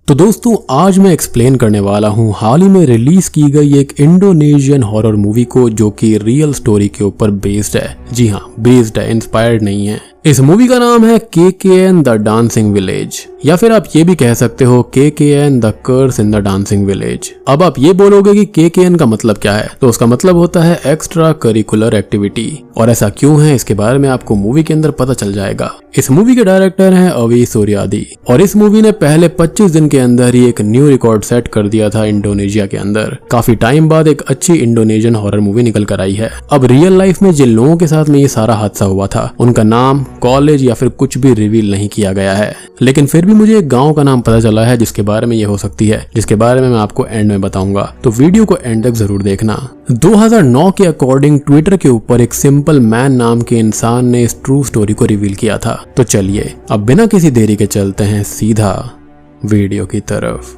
तो दोस्तों आज मैं एक्सप्लेन करने वाला हूँ हाल ही में रिलीज की गई एक इंडोनेशियन हॉरर मूवी को जो कि रियल स्टोरी के ऊपर बेस्ड है। जी हाँ, बेस्ड है, इंस्पायर्ड नहीं है। इस मूवी का नाम है KKN द डांसिंग विलेज, या फिर आप ये भी कह सकते हो KKN the curse in the dancing village. अब आप ये बोलोगे कि KKN का मतलब क्या है, तो उसका मतलब होता है एक्स्ट्रा करिकुलर एक्टिविटी। और ऐसा क्यों है इसके बारे में आपको मूवी के अंदर पता चल जाएगा। इस मूवी के डायरेक्टर हैं अवी सूर्यादी और इस मूवी ने पहले 25 दिन के अंदर ही एक न्यू रिकॉर्ड सेट कर दिया था इंडोनेशिया के अंदर। काफी टाइम बाद एक अच्छी इंडोनेशियन हॉरर मूवी निकल कर आई है। अब रियल लाइफ में जिन लोगों के साथ में ये सारा हादसा हुआ था उनका नाम, कॉलेज या फिर कुछ भी रिवील नहीं किया गया है, लेकिन फिर भी मुझे एक गांव का नाम पता चला है जिसके बारे में ये हो सकती है, जिसके बारे में मैं आपको एंड में बताऊंगा। तो वीडियो को एंड तक जरूर देखना। 2009 के अकॉर्डिंग ट्विटर के ऊपर एक सिंपल मैन नाम के इंसान ने इस ट्रू स्टोरी को रिवील किया था। तो चलिए अब बिना किसी देरी के चलते हैं सीधा वीडियो की तरफ।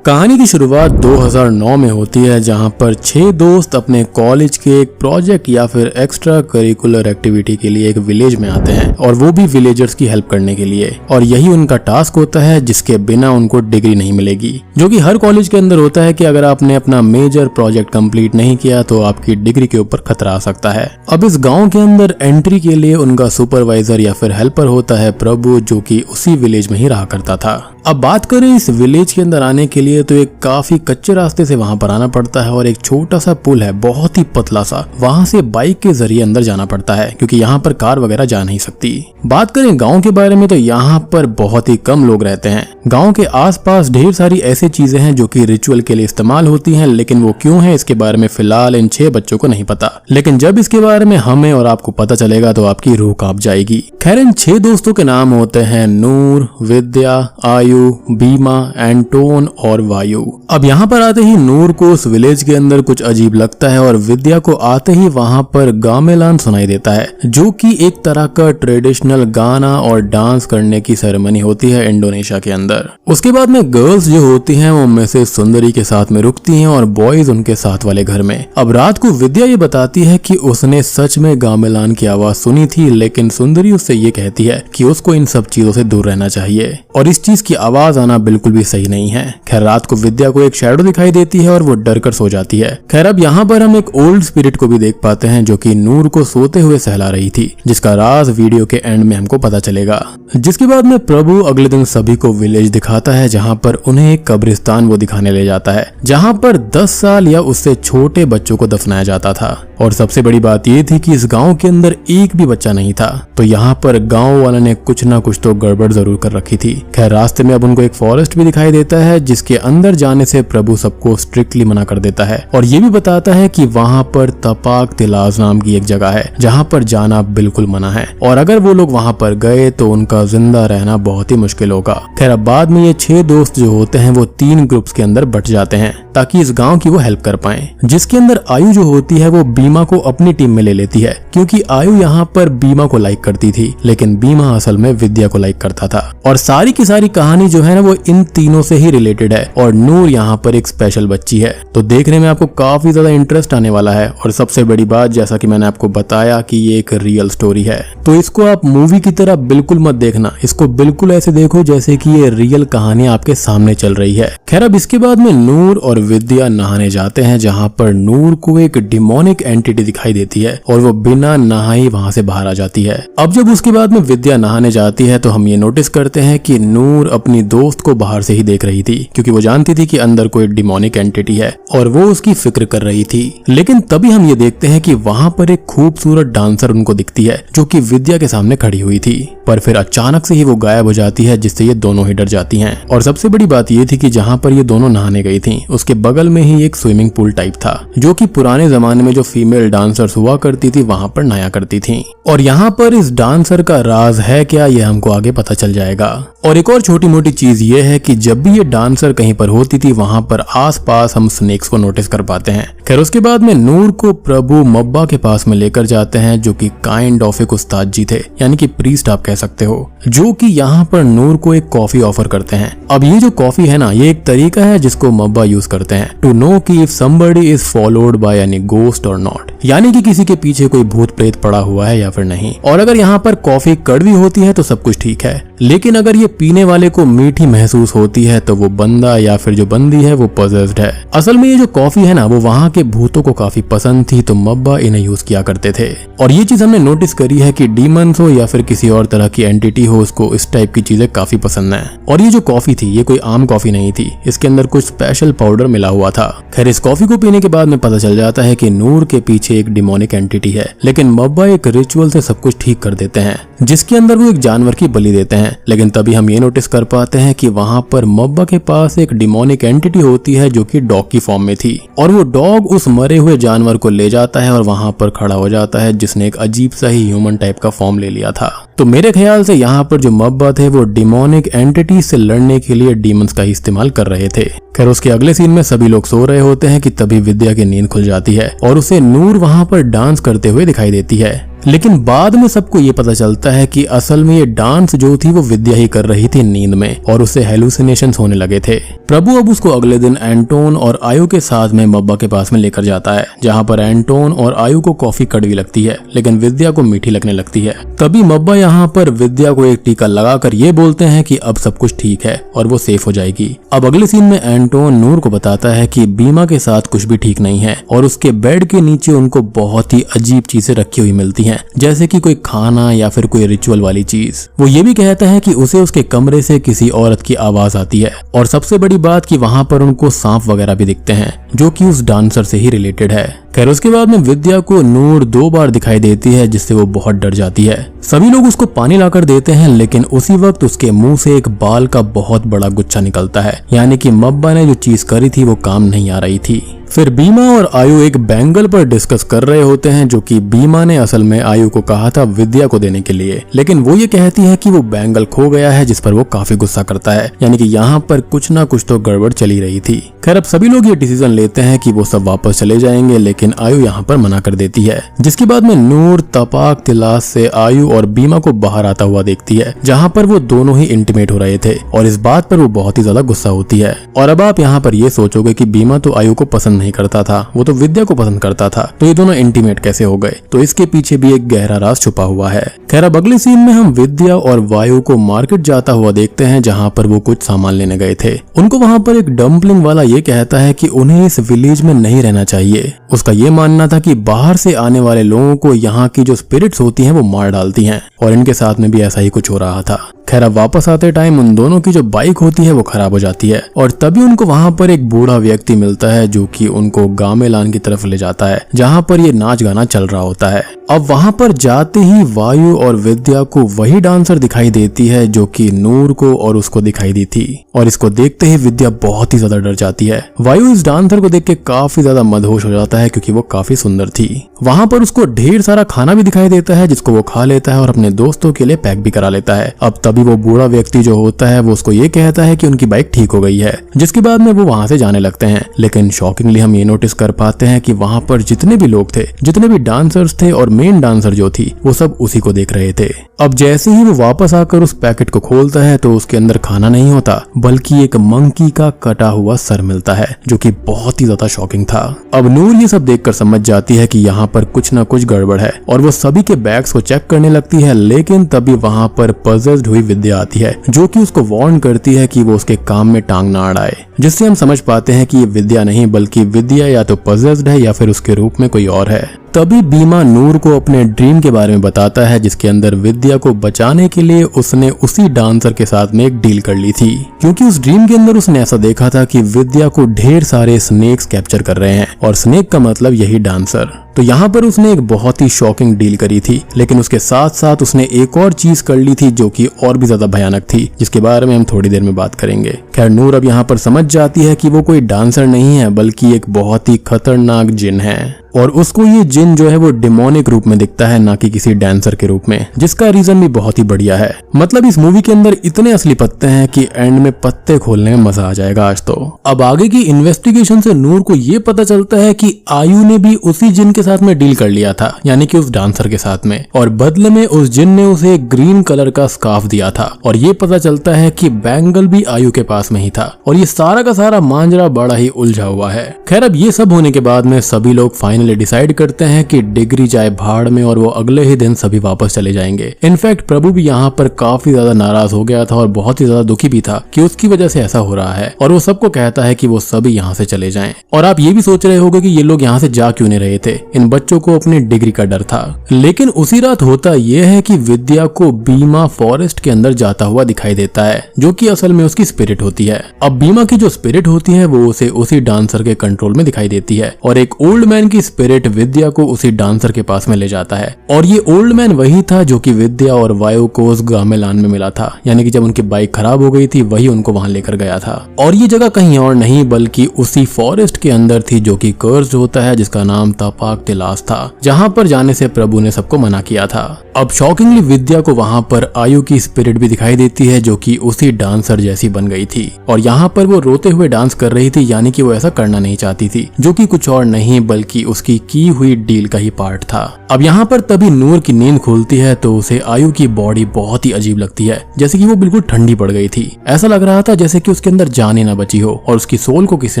कहानी की शुरुआत 2009 में होती है, जहां पर 6 दोस्त अपने कॉलेज के एक प्रोजेक्ट या फिर एक्स्ट्रा करिकुलर एक्टिविटी के लिए एक विलेज में आते हैं, और वो भी विलेजर्स की हेल्प करने के लिए। और यही उनका टास्क होता है जिसके बिना उनको डिग्री नहीं मिलेगी, जो कि हर कॉलेज के अंदर होता है कि अगर आपने अपना मेजर प्रोजेक्ट कंप्लीट नहीं किया तो आपकी डिग्री के ऊपर खतरा आ सकता है। अब इस गाँव के अंदर एंट्री के लिए उनका सुपरवाइजर या फिर हेल्पर होता है प्रभु, जो की उसी विलेज में ही रहा करता था। अब बात करें इस विलेज के अंदर आने के लिए तो एक काफी कच्चे रास्ते से वहां पर आना पड़ता है, और एक छोटा सा पुल है बहुत ही पतला सा, वहां से बाइक के जरिए अंदर जाना पड़ता है क्योंकि यहाँ पर कार वगैरह जा नहीं सकती। बात करें गांव के बारे में तो यहाँ पर बहुत ही कम लोग रहते हैं। गांव के आसपास ढेर सारी ऐसी चीजें हैं जो कि रिचुअल के लिए इस्तेमाल होती हैं, लेकिन वो क्यों है इसके बारे में फिलहाल इन 6 बच्चों को नहीं पता। लेकिन जब इसके बारे में हमें और आपको पता चलेगा तो आपकी रूह कांप जाएगी। खैर, इन 6 दोस्तों के नाम होते हैं नूर, विद्या, आयु, बीमा, एंटोन और वायु। अब यहाँ पर आते ही नूर को उस विलेज के अंदर कुछ अजीब लगता है और विद्या को आते ही वहाँ पर गामेलान सुनाई देता है, जो कि एक तरह का ट्रेडिशनल गाना और डांस करने की सेरेमनी होती है इंडोनेशिया के अंदर। उसके बाद में गर्ल्स जो होती हैं वो मिसेस सुंदरी के साथ में रुकती हैं और बॉयज उनके साथ वाले घर में। अब रात को विद्या ये बताती है कि उसने सच में गामेलान की आवाज सुनी थी, लेकिन सुंदरी उससे ये कहती है कि उसको इन सब चीजों से दूर रहना चाहिए और इस चीज की आवाज आना बिल्कुल भी सही नहीं है। खैर, रात को विद्या को एक शैडो दिखाई देती है और वो डर कर सो जाती है। खैर, अब यहाँ पर हम एक ओल्ड स्पिरिट को भी देख पाते हैं जो कि नूर को सोते हुए सहला रही थी, जिसका राज वीडियो के एंड में हमको पता चलेगा। जिसके बाद में प्रभु अगले दिन सभी को विलेज दिखाता है, जहाँ पर उन्हें एक कब्रिस्तान वो दिखाने ले जाता है, जहाँ पर 10 साल या उससे छोटे बच्चों को दफनाया जाता था। और सबसे बड़ी बात ये थी कि इस गांव के अंदर एक भी बच्चा नहीं था, तो यहाँ पर गांव वालों ने कुछ ना कुछ तो गड़बड़ जरूर कर रखी थी। खैर, रास्ते में अब उनको एक फॉरेस्ट भी दिखाई देता है, जिसके अंदर जाने से प्रभु सबको स्ट्रिक्टली मना कर देता है और ये भी बताता है कि वहाँ पर तपाक तिलाज नाम की एक जगह है जहाँ पर जाना बिल्कुल मना है, और अगर वो लोग वहाँ पर गए तो उनका जिंदा रहना बहुत ही मुश्किल होगा। खैर, अब बाद में ये 6 दोस्त जो होते हैं वो 3 ग्रुप्स के अंदर बट जाते हैं ताकि इस गांव की वो हेल्प कर पाए, जिसके अंदर आयु जो होती है वो बीमा को अपनी टीम में ले लेती है, क्योंकि आयु यहाँ पर बीमा को लाइक करती थी, लेकिन बीमा असल में विद्या को लाइक करता था। और सारी की सारी कहानी जो है ना वो इन तीनों से ही रिलेटेड है, और नूर यहाँ पर एक स्पेशल बच्ची है, तो देखने में आपको काफी ज्यादा इंटरेस्ट आने वाला है। और सबसे बड़ी बात, जैसा कि मैंने आपको बताया कि ये एक रियल स्टोरी है, तो इसको आप मूवी की तरह बिल्कुल मत देखना, इसको बिल्कुल ऐसे देखो जैसे कि ये रियल कहानी आपके सामने चल रही है। खैर, अब इसके बाद में नूर और विद्या नहाने जाते हैं, जहाँ पर नूर को एक डिमोनिक एंटिटी दिखाई देती है और वो बिना नहाए वहाँ से बाहर आ जाती है। अब जब उसके बाद में विद्या नहाने जाती है तो हम ये नोटिस करते हैं कि नूर अपनी दोस्त को बाहर से ही देख रही थी, क्योंकि वो जानती थी कि अंदर कोई डिमोनिक एंटिटी है और वो उसकी फिक्र कर रही थी। लेकिन तभी हम ये देखते हैं कि वहाँ पर एक खूबसूरत डांसर उनको दिखती है जो कि विद्या के सामने खड़ी हुई थी, पर फिर अचानक से ही वो गायब हो जाती है, जिससे ये दोनों ही डर जाती हैं। और सबसे बड़ी बात ये थी कि जहाँ पर ये दोनों नहाने गई थी उसके बगल में ही एक स्विमिंग पूल टाइप था, जो कि पुराने जमाने में जो फीमेल डांसर्स हुआ करती थी वहाँ पर नहाया करती थी। और यहाँ पर इस डांसर का राज है क्या, ये हमको आगे पता चल जाएगा। और एक और छोटी मोटी चीज ये है कि जब भी ये डांसर कहीं पर होती थी वहाँ पर आसपास हम स्नेक्स को नोटिस कर पाते हैं। खैर, उसके बाद में नूर को प्रभु मब्बा के पास में लेकर जाते हैं, जो कि काइंड ऑफ एक उस्ताद जी थे, यानी कि प्रीस्ट आप कह सकते हो, जो कि यहाँ पर नूर को एक कॉफी ऑफर करते हैं। अब ये जो कॉफी है ना, ये एक तरीका है जिसको मब्बा यूज करते हैं टू नो कि if somebody is followed by any ghost और नॉट, यानी कि किसी के पीछे कोई भूत प्रेत पड़ा हुआ है या फिर नहीं। और अगर यहाँ पर कॉफी कड़वी होती है तो सब कुछ ठीक है, लेकिन अगर ये पीने वाले को मीठी महसूस होती है तो वो बंदा या फिर जो बंदी है वो पॉजेस्ड है। असल में ये जो कॉफी है ना वो वहाँ के भूतों को काफी पसंद थी, तो मब्बा इन्हें यूज किया करते थे। और ये चीज हमने नोटिस करी है कि डीमंस हो या फिर किसी और तरह की एंटिटी हो, उसको इस टाइप की चीजें काफी पसंद है। और ये जो कॉफी थी ये कोई आम कॉफी नहीं थी, इसके अंदर कुछ स्पेशल पाउडर मिला हुआ था। खैर इस कॉफी को पीने के बाद में पता चल जाता है कि नूर के पीछे एक डिमोनिक एंटिटी है, लेकिन मब्बा एक रिचुअल से सब कुछ ठीक कर देते हैं, जिसके अंदर वो एक जानवर की बलि देते हैं। लेकिन तभी हम ये नोटिस कर पाते हैं कि वहाँ पर मब्बा के पास एक डिमोनिक एंटिटी होती है जो कि डॉग की फॉर्म में थी, और वो डॉग उस मरे हुए जानवर को ले जाता है और वहाँ पर खड़ा हो जाता है, जिसने एक अजीब सा ही ह्यूमन टाइप का फॉर्म ले लिया था। तो मेरे ख्याल से यहाँ पर जो मब्बा थे वो डिमोनिक एंटिटी से लड़ने के लिए डीमंस का ही इस्तेमाल कर रहे थे। खैर उसके अगले सीन में सभी लोग सो रहे होते हैं कि तभी विद्या की नींद खुल जाती है और उसे नूर वहाँ पर डांस करते हुए दिखाई देती है। लेकिन बाद में सबको ये पता चलता है कि असल में ये डांस जो थी वो विद्या ही कर रही थी नींद में, और उसे हेलुसिनेशंस होने लगे थे। प्रभु अब उसको अगले दिन एंटोन और आयु के साथ में मब्बा के पास में लेकर जाता है, जहाँ पर एंटोन और आयु को कॉफी कड़वी लगती है लेकिन विद्या को मीठी लगने लगती है। तभी मब्बा यहाँ पर विद्या को एक टीका लगाकर ये बोलते हैं कि अब सब कुछ ठीक है और वो सेफ हो जाएगी। अब अगले सीन में एंटोन नूर को बताता है कि बीमा के साथ कुछ भी ठीक नहीं है, और उसके बेड के नीचे उनको बहुत ही अजीब चीजें रखी हुई मिलती हैं, जैसे कि कोई खाना या फिर कोई रिचुअल वाली चीज। वो ये भी कहता है कि उसे उसके कमरे से किसी औरत की आवाज आती है, और सबसे बड़ी बात कि वहाँ पर उनको सांप वगैरह भी दिखते हैं जो कि उस डांसर से ही रिलेटेड है। खैर उसके बाद में विद्या को नूर 2 बार दिखाई देती है, जिससे वो बहुत डर जाती है। सभी लोग उसको पानी लाकर देते हैं, लेकिन उसी वक्त उसके मुंह से एक बाल का बहुत बड़ा गुच्छा निकलता है, यानी कि मब्बा ने जो चीज करी थी वो काम नहीं आ रही थी। फिर बीमा और आयु एक बैंगल पर डिस्कस कर रहे होते हैं, जो कि बीमा ने असल में आयु को कहा था विद्या को देने के लिए, लेकिन वो ये कहती है कि वो बैंगल खो गया है, जिस पर वो काफी गुस्सा करता है, यानी कि यहाँ पर कुछ ना कुछ तो गड़बड़ चली रही थी। खैर अब सभी लोग ये डिसीजन लेते हैं कि वो सब वापस चले जाएंगे, लेकिन आयु यहाँ पर मना कर देती है, जिसके बाद में नूर तपाक तिलास से आयु और बीमा को बाहर आता हुआ देखती है, जहाँ पर वो दोनों ही इंटीमेट हो रहे थे, और इस बात पर वो बहुत ही ज्यादा गुस्सा होती है। और अब आप यहाँ पर ये सोचोगे कि बीमा तो आयु को पसंद नहीं करता था, वो तो विद्या को पसंद करता था, तो ये दोनों इंटीमेट कैसे हो गए? तो इसके पीछे भी एक गहरा राज छुपा हुआ है। खैर अब अगले सीन में हम विद्या और वायु को मार्केट जाता हुआ देखते हैं, जहाँ पर वो कुछ सामान लेने गए थे। उनको वहाँ पर एक डम्पलिंग वाला ये कहता है कि उन्हें इस विलेज में नहीं रहना चाहिए। उसका ये मानना था कि बाहर से आने वाले लोगों को यहाँ की जो स्पिरिट्स होती हैं वो मार डालती हैं, और इनके साथ में भी ऐसा ही कुछ हो रहा था। खैर अब वापस आते टाइम उन दोनों की जो बाइक होती है वो खराब हो जाती है, और तभी उनको वहाँ पर एक बूढ़ा व्यक्ति मिलता है जो कि उनको गामेलान की तरफ ले जाता है, जहाँ पर ये नाच गाना चल रहा होता है। अब वहाँ पर जाते ही वायु और विद्या को वही डांसर दिखाई देती है जो कि नूर को और उसको दिखाई दी थी, और इसको देखते ही विद्या बहुत ही ज्यादा डर जाती है। वायु इस डांसर को देख के काफी ज्यादा मदहोश हो जाता है, क्योंकि वो काफी सुंदर थी। वहाँ पर उसको ढेर सारा खाना भी दिखाई देता है, जिसको वो खा लेता है और अपने दोस्तों के लिए पैक भी करा लेता है। अब तभी वो बूढ़ा व्यक्ति जो होता है वो उसको ये कहता है कि उनकी बाइक ठीक हो गई है, जिसके बाद में वो वहाँ से जाने लगते हैं। लेकिन शॉकिंगली हम ये नोटिस कर पाते हैं कि वहाँ पर जितने भी लोग थे, जितने भी डांसर्स थे और मेन डांसर जो थी, वो सब उसी को देख रहे थे। अब जैसे ही वो वापस आकर उस पैकेट को खोलता है तो उसके अंदर खाना नहीं होता, बल्कि एक मंकी का कटा हुआ सर मिलता है, जो कि बहुत ही ज्यादा शॉकिंग था। अब नूर ये सब देखकर समझ जाती है कि यहाँ पर कुछ ना कुछ गड़बड़ है, और वो सभी के बैग्स को चेक करने लगती है। लेकिन तभी वहाँ पर पजेस्ड हुई विद्या आती है, जो कि उसको वार्न करती है कि वो उसके काम में टांग ना अड़ाए, जिससे हम समझ पाते हैं कि ये विद्या नहीं बल्कि विद्या या तो पजेस्ड है या फिर उसके रूप में कोई और है। तभी बीमा नूर को अपने ड्रीम के बारे में बताता है, जिसके अंदर विद्या को बचाने के लिए उसने उसी डांसर के साथ में एक डील कर ली थी, क्योंकि उस ड्रीम के अंदर उसने ऐसा देखा था कि विद्या को ढेर सारे स्नेक्स कैप्चर कर रहे हैं, और स्नेक का मतलब यही डांसर। तो यहाँ पर उसने एक बहुत ही शॉकिंग डील करी थी, लेकिन उसके साथ साथ उसने एक और चीज कर ली थी जो कि और भी ज्यादा भयानक थी, जिसके बारे में हम थोड़ी देर में बात करेंगे। खैर नूर अब यहाँ पर समझ जाती है कि वो कोई डांसर नहीं है बल्कि एक बहुत ही खतरनाक जिन है, और उसको ये जिन जो है वो डिमोनिक रूप में दिखता है, ना कि किसी डांसर के रूप में, जिसका रीजन भी बहुत ही बढ़िया है। मतलब इस मूवी के अंदर इतने असली पत्ते हैं कि एंड में पत्ते खोलने में मजा आ जाएगा आज तो। अब आगे की इन्वेस्टिगेशन से नूर को ये पता चलता है कि आयु ने भी उसी जिन के साथ में डील कर लिया था, यानी कि उस डांसर के साथ में, और बदले में उस जिन ने उसे एक ग्रीन कलर का स्कार्फ दिया था। और ये पता चलता है कि बैंगल भी आयु के पास में ही था, और ये सारा का सारा मांजरा बड़ा ही उलझा हुआ है। खैर अब ये सब होने के बाद में सभी लोग फाइनल फाइनली डिसाइड करते हैं कि डिग्री जाए भाड़ में और वो अगले ही दिन सभी वापस चले जाएंगे। इनफैक्ट प्रभु भी यहाँ पर काफी ज्यादा नाराज हो गया था और बहुत ही ज्यादा दुखी भी था कि उसकी वजह से ऐसा हो रहा है, और वो सबको कहता है कि वो सभी यहाँ से चले जाएं। और आप ये भी सोच रहे होंगे कि ये लोग यहाँ से जा क्यों नहीं रहे थे, इन बच्चों को अपनी डिग्री का डर था। लेकिन उसी रात होता यह है कि विद्या को बीमा फॉरेस्ट के अंदर जाता हुआ दिखाई देता है, जो कि असल में उसकी स्पिरिट होती है। अब बीमा की जो स्पिरिट होती है वो उसे उसी डांसर के कंट्रोल में दिखाई देती है, और एक ओल्ड मैन की स्पिरिट विद्या को उसी डांसर के पास में ले जाता है। और ये ओल्ड मैन वही था जो कि विद्या और वायु को उस गामेलान में मिला था, यानी कि जब उनकी बाइक खराब हो गई थी वही उनको वहां लेकर गया था। और ये जगह कहीं और नहीं बल्कि उसी फॉरेस्ट के अंदर थी जो कि कर्स्ड होता है, जिसका नाम तपाक तिलास था, जहां पर जाने से प्रभु ने सबको मना किया था। अब शॉकिंगली विद्या को वहां पर आयु की स्पिरिट भी दिखाई देती है, जो कि उसी डांसर जैसी बन गई थी, और यहाँ पर वो रोते हुए डांस कर रही थी, यानी कि वो ऐसा करना नहीं चाहती थी, जो कि कुछ और नहीं बल्कि उसकी की हुई डील का ही पार्ट था। अब यहाँ पर तभी नूर की नींद खुलती है तो उसे आयु की बॉडी बहुत ही अजीब लगती है, जैसे कि वो बिल्कुल ठंडी पड़ गई थी। ऐसा लग रहा था जैसे कि उसके अंदर जान ही ना बची हो और उसकी सोल को किसी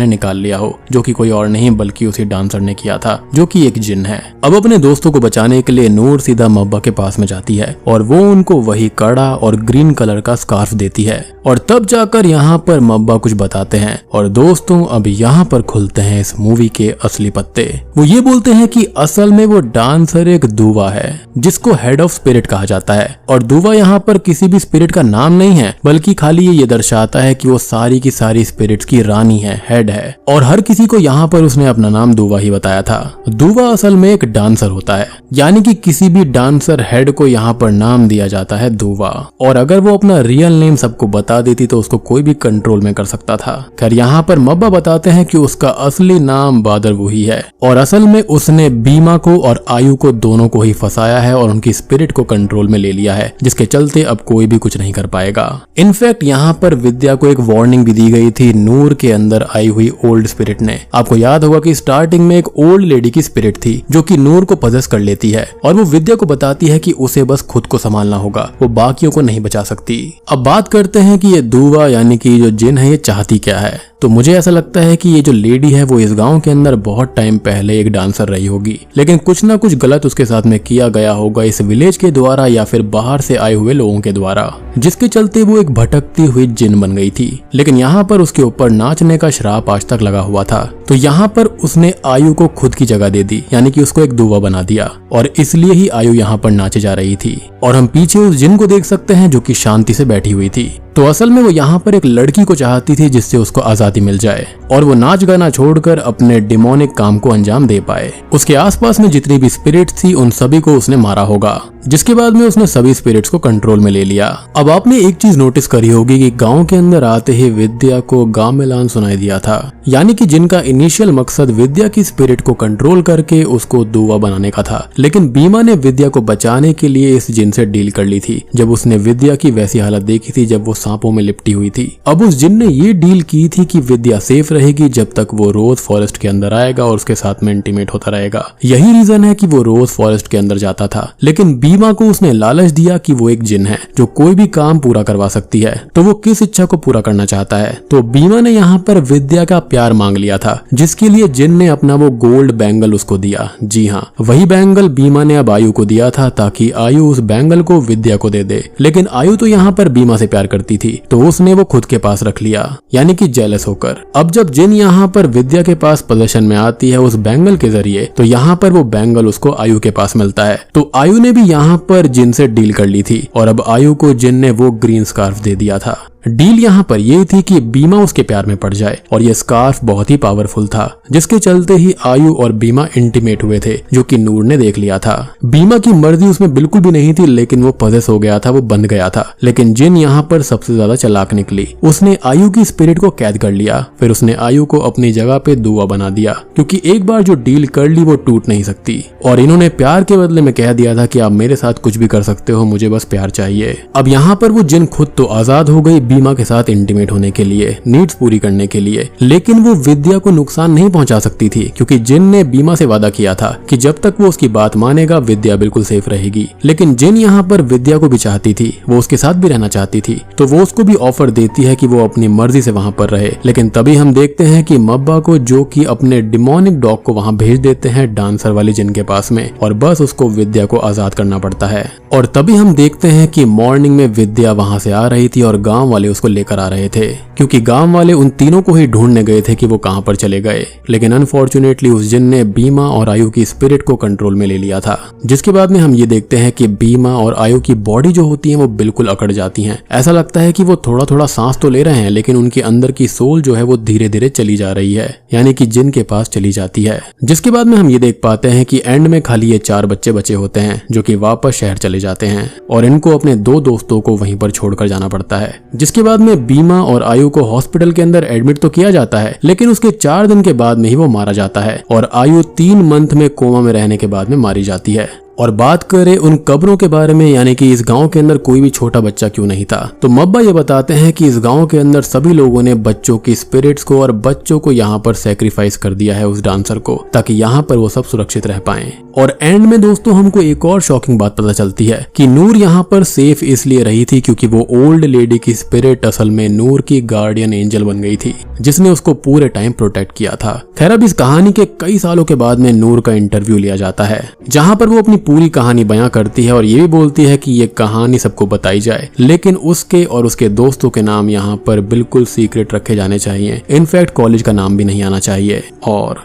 ने निकाल लिया हो, जो कि कोई और नहीं बल्कि उसी डांसर ने किया था, जो कि एक जिन है। अब अपने दोस्तों को बचाने के लिए नूर सीधा मब्बा के पास में जाती है और वो उनको वही कड़ा और ग्रीन कलर का स्कार्फ देती है, और तब जाकर यहाँ पर मब्बा कुछ बताते हैं। और दोस्तों अब यहाँ पर खुलते हैं इस मूवी के असली पत्ते। वो ये बोलते हैं कि असल में वो डांसर एक दूवा है, जिसको हेड ऑफ स्पिरिट कहा जाता है। और दूवा यहाँ पर किसी भी स्पिरिट का नाम नहीं है, बल्कि खाली ये दर्शाता है कि वो सारी की सारी स्पिरिट्स की रानी है, हेड है। और हर किसी को यहाँ पर उसने अपना नाम दूवा ही बताया था। दूवा असल में एक डांसर होता है, यानी कि किसी भी डांसर हेड को यहाँ पर नाम दिया जाता है दूवा। और अगर वो अपना रियल नेम सबको बता देती तो उसको कोई भी कंट्रोल में कर सकता था। खैर यहाँ पर मब्बा बताते हैं कि उसका असली नाम बादरवुही है, और असल में उसने बीमा को और आयु को दोनों को ही फंसाया है और उनकी स्पिरिट को कंट्रोल में ले लिया है, जिसके चलते अब कोई भी कुछ नहीं कर पाएगा। इनफैक्ट यहाँ पर विद्या को एक वार्निंग भी दी गई थी नूर के अंदर आई हुई ओल्ड स्पिरिट ने। आपको याद होगा कि स्टार्टिंग में एक ओल्ड लेडी की स्पिरिट थी जो कि नूर को पजेस कर लेती है, और वो विद्या को बताती है कि उसे बस खुद को संभालना होगा, वो बाकियों को नहीं बचा सकती। अब बात करते हैं कि ये दूवा यानी कि जो जिन है ये चाहती क्या है। तो मुझे ऐसा लगता है कि ये जो लेडी है वो इस गांव के अंदर बहुत टाइम पहले एक डांसर रही होगी, लेकिन कुछ ना कुछ गलत उसके साथ में किया गया होगा इस विलेज के द्वारा या फिर बाहर से आए हुए लोगों के द्वारा, जिसके चलते वो एक भटकती हुई जिन बन गई थी। लेकिन यहाँ पर उसके ऊपर नाचने का श्राप आज तक लगा हुआ था, तो यहाँ पर उसने आयु को खुद की जगह दे दी, यानी कि उसको एक दूवा बना दिया, और इसलिए ही आयु यहाँ पर नाचे जा रही थी। और हम पीछे उस जिन को देख सकते हैं जो कि शांति से बैठी हुई थी। तो असल में वो यहाँ पर एक लड़की को चाहती थी जिससे उसको आजादी मिल जाए और वो नाच गाना छोड़कर अपने डिमोनिक काम को अंजाम दे पाए। उसके आसपास में जितनी भी स्पिरिट्स थी उन सभी को उसने मारा होगा, जिसके बाद में उसने सभी स्पिरिट्स को कंट्रोल में ले लिया। अब आपने एक चीज नोटिस करी होगी कि गांव के अंदर आते ही विद्या को गामेलान सुनाई दिया था, यानी कि जिनका इनिशियल मकसद विद्या की स्पिरिट को कंट्रोल करके उसको दूवा बनाने का था। लेकिन बीमा ने विद्या को बचाने के लिए इस जिन से डील कर ली थी जब उसने विद्या की वैसी हालत देखी थी जब वो सांपों में लिपटी हुई थी। अब उस जिन ने ये डील की थी कि विद्या सेफ रहेगी जब तक वो रोज फॉरेस्ट के अंदर आएगा और उसके साथ में इंटीमेट होता रहेगा। यही रीजन है कि वो रोज फॉरेस्ट के अंदर जाता था। लेकिन बीमा को उसने लालच दिया कि वो एक जिन है जो कोई भी काम पूरा करवा सकती है, तो वो किस इच्छा को पूरा करना चाहता है। तो बीमा ने यहाँ पर विद्या का प्यार मांग लिया था, जिसके लिए जिन ने अपना वो गोल्ड बैंगल उसको दिया। जी हाँ, वही बैंगल बीमा ने अब आयु को दिया था ताकि आयु उस बैंगल को विद्या को दे दे। लेकिन आयु तो यहाँ पर बीमा से प्यार करती थी, तो उसने वो खुद के पास रख लिया, यानी कि जेलस होकर। अब जब जिन यहाँ पर विद्या के पास पोजीशन में आती है उस बैंगल के जरिए, तो यहाँ पर वो बैंगल उसको आयु के पास मिलता है। तो आयु ने भी यहाँ पर जिन से डील कर ली थी और अब आयु को जिन ने वो ग्रीन स्कार्फ दे दिया था। डील यहाँ पर ये थी कि बीमा उसके प्यार में पड़ जाए, और ये स्कार्फ बहुत ही पावरफुल था, जिसके चलते ही आयु और बीमा इंटीमेट हुए थे, जो कि नूर ने देख लिया था। बीमा की मर्जी उसमें बिल्कुल भी नहीं थी, लेकिन वो पजेस हो गया था, वो बंध गया था। लेकिन जिन यहाँ पर सबसे ज्यादा चालाक निकली, उसने आयु की स्पिरिट को कैद कर लिया। फिर उसने आयु को अपनी जगह पे दूवा बना दिया, क्योंकि एक बार जो डील कर ली वो टूट नहीं सकती। और इन्होंने प्यार के बदले में कह दिया था कि आप मेरे साथ कुछ भी कर सकते हो, मुझे बस प्यार चाहिए। अब यहाँ पर वो जिन खुद तो आजाद हो गई, बीमा के साथ इंटीमेट होने के लिए, नीड्स पूरी करने के लिए, लेकिन वो विद्या को नुकसान नहीं पहुंचा सकती थी क्योंकि जिन ने बीमा से वादा किया था कि जब तक वो उसकी बात मानेगा विद्या बिल्कुल सेफ रहेगी। लेकिन जिन यहाँ पर विद्या को भी चाहती थी, वो उसके साथ भी रहना चाहती थी, तो वो उसको भी ऑफर देती है कि वो अपनी मर्जी से वहाँ पर रहे। लेकिन तभी हम देखते हैं कि मब्बा को, जो कि अपने डिमोनिक डॉग को वहाँ भेज देते हैं डांसर वाली जिन के पास में, और बस उसको विद्या को आजाद करना पड़ता है। और तभी हम देखते हैं कि मॉर्निंग में विद्या वहाँ से आ रही थी और गाँव वाले उसको लेकर आ रहे थे, क्योंकि गाँव वाले उन तीनों को ही ढूंढने गए थे कि वो कहाँ पर चले गए। लेकिन अनफॉर्चुनेटली उस जिन ने बीमा और आयु की स्पिरिट को कंट्रोल में ले लिया था, जिसके बाद में हम ये देखते हैं कि बीमा और आयु की बॉडी जो होती है वो बिल्कुल अकड़ जाती हैं। ऐसा लगता है कि वो थोड़ा थोड़ा सांस तो ले रहे हैं, लेकिन उनके अंदर की सोल जो है वो धीरे धीरे चली जा रही है, यानी कि जिन के पास चली जाती है। जिसके बाद में हम ये देख पाते हैं कि एंड में खाली ये 4 बच्चे बचे होते हैं जो कि वापस शहर चले जाते हैं और इनको अपने 2 दोस्तों को वहीं पर छोड़कर जाना पड़ता है। जिसके बाद में बीमा और आयु को हॉस्पिटल के अंदर एडमिट तो किया जाता है, लेकिन उसके 4 दिन के बाद में ही वो मारा जाता है और आयु 3 मंथ में कोमा में रहने के बाद में मारी जाती है। और बात करें उन कब्रों के बारे में, यानी कि इस गांव के अंदर कोई भी छोटा बच्चा क्यों नहीं था, तो मब्बा ये बताते हैं कि इस गांव के अंदर सभी लोगों ने बच्चों की स्पिरिट्स को और बच्चों को यहाँ पर सैक्रिफाइस कर दिया है उस डांसर को, ताकि यहाँ पर वो सब सुरक्षित रह पाएं। और एंड में दोस्तों हमको एक और शॉकिंग बात पता चलती है कि नूर यहाँ पर सेफ इसलिए रही थी क्योंकि वो ओल्ड लेडी की स्पिरिट असल में नूर की गार्डियन एंजल बन गई थी, जिसने उसको पूरे टाइम प्रोटेक्ट किया था। खैर अब इस कहानी के कई सालों के बाद में नूर का इंटरव्यू लिया जाता है, जहाँ पर वो अपनी पूरी कहानी बयां करती है और ये भी बोलती है कि ये कहानी सबको बताई जाए, लेकिन उसके और उसके दोस्तों के नाम यहाँ पर बिल्कुल सीक्रेट रखे जाने चाहिए। इनफैक्ट कॉलेज का नाम भी नहीं आना चाहिए। और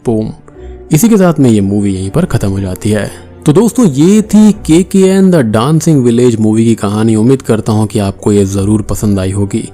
बूम, इसी के साथ में ये मूवी यहीं पर खत्म हो जाती है। तो दोस्तों ये थी KKN the dancing village movie की कहानी। उम्मीद करता हूँ कि आपको ये जरूर पसंद आई होगी।